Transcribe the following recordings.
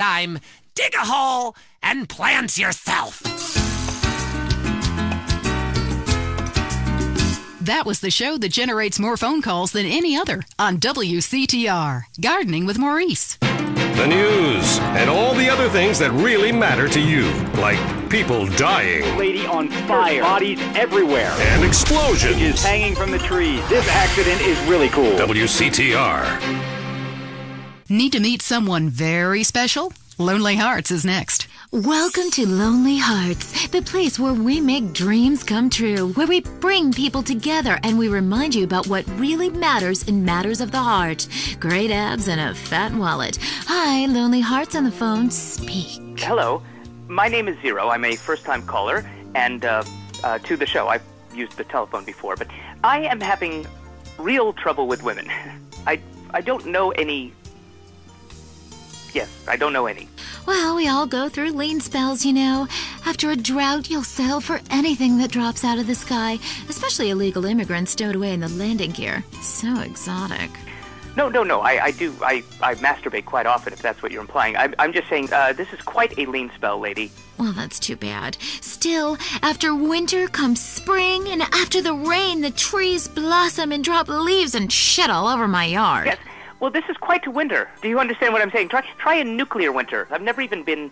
time, dig a hole and plant yourself. That was the show that generates more phone calls than any other on WCTR. Gardening with Maurice. The news and all the other things that really matter to you, like people dying. Lady on fire. Bodies everywhere. And explosions. Is hanging from the trees. This accident is really cool. WCTR. Need to meet someone very special? Lonely Hearts is next. Welcome to Lonely Hearts, the place where we make dreams come true, where we bring people together and we remind you about what really matters in matters of the heart. Great abs and a fat wallet. Hi, Lonely Hearts on the phone. Speak. Hello. My name is Zero. I'm a first-time caller, and to the show. I've used the telephone before, but I am having real trouble with women. I don't know any... Yes, I don't know any. Well, we all go through lean spells, you know. After a drought, you'll settle for anything that drops out of the sky, especially illegal immigrants stowed away in the landing gear. So exotic. No. I masturbate quite often, if that's what you're implying. I'm just saying, this is quite a lean spell, lady. Well, that's too bad. Still, after winter comes spring, and after the rain, the trees blossom and drop leaves and shit all over my yard. Yes. Well, this is quite a winter. Do you understand what I'm saying? Try a nuclear winter. I've never even been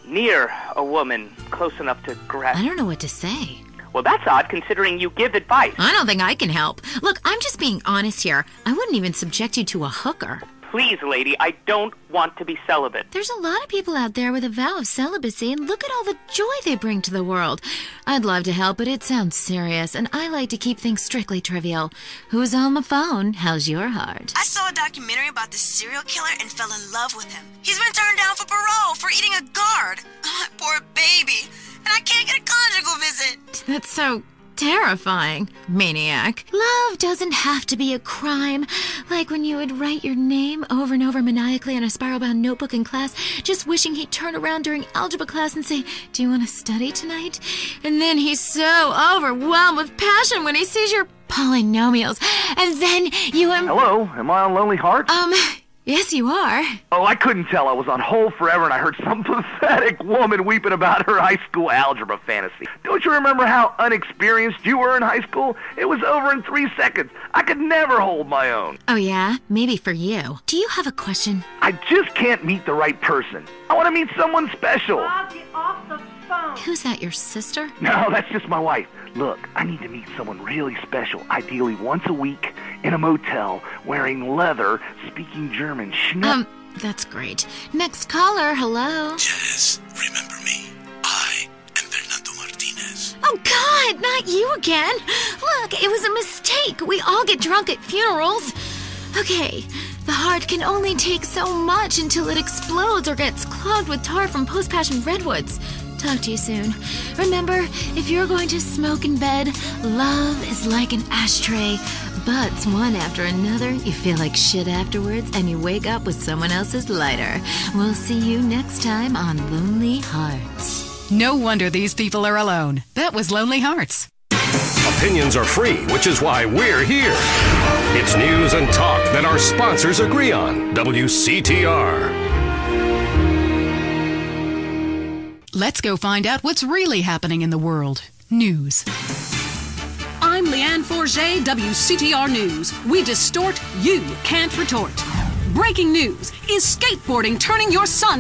near a woman close enough to grasp. I don't know what to say. Well, that's odd, considering you give advice. I don't think I can help. Look, I'm just being honest here. I wouldn't even subject you to a hooker. Please, lady, I don't want to be celibate. There's a lot of people out there with a vow of celibacy, and look at all the joy they bring to the world. I'd love to help, but it sounds serious, and I like to keep things strictly trivial. Who's on the phone? How's your heart? I saw a documentary about this serial killer and fell in love with him. He's been turned down for parole for eating a guard. Oh, my poor baby. And I can't get a conjugal visit. That's so terrifying, maniac. Love doesn't have to be a crime. Like when you would write your name over and over maniacally on a spiral-bound notebook in class, just wishing he'd turn around during algebra class and say, "Do you want to study tonight?" And then he's so overwhelmed with passion when he sees your polynomials. And then you... Hello, am I on Lonely Hearts? Yes, you are. Oh, I couldn't tell. I was on hold forever, and I heard some pathetic woman weeping about her high school algebra fantasy. Don't you remember how unexperienced you were in high school? It was over in 3 seconds. I could never hold my own. Oh, yeah? Maybe for you. Do you have a question? I just can't meet the right person. I want to meet someone special. Bob, get off the phone. Who's that, your sister? No, that's just my wife. Look, I need to meet someone really special, ideally once a week, in a motel, wearing leather, speaking German. That's great. Next caller, hello? Yes, remember me. I am Fernando Martinez. Oh, God, not you again. Look, it was a mistake. We all get drunk at funerals. Okay, the heart can only take so much until it explodes or gets clogged with tar from post-passion redwoods. Talk to you soon. Remember, if you're going to smoke in bed, love is like an ashtray. Butts one after another, you feel like shit afterwards, and you wake up with someone else's lighter. We'll see you next time on Lonely Hearts. No wonder these people are alone. That was Lonely Hearts. Opinions are free, which is why we're here. It's news and talk that our sponsors agree on. WCTR. Let's go find out what's really happening in the world. News. I'm Leanne Forget, WCTR News. We distort, you can't retort. Breaking news. Is skateboarding turning your son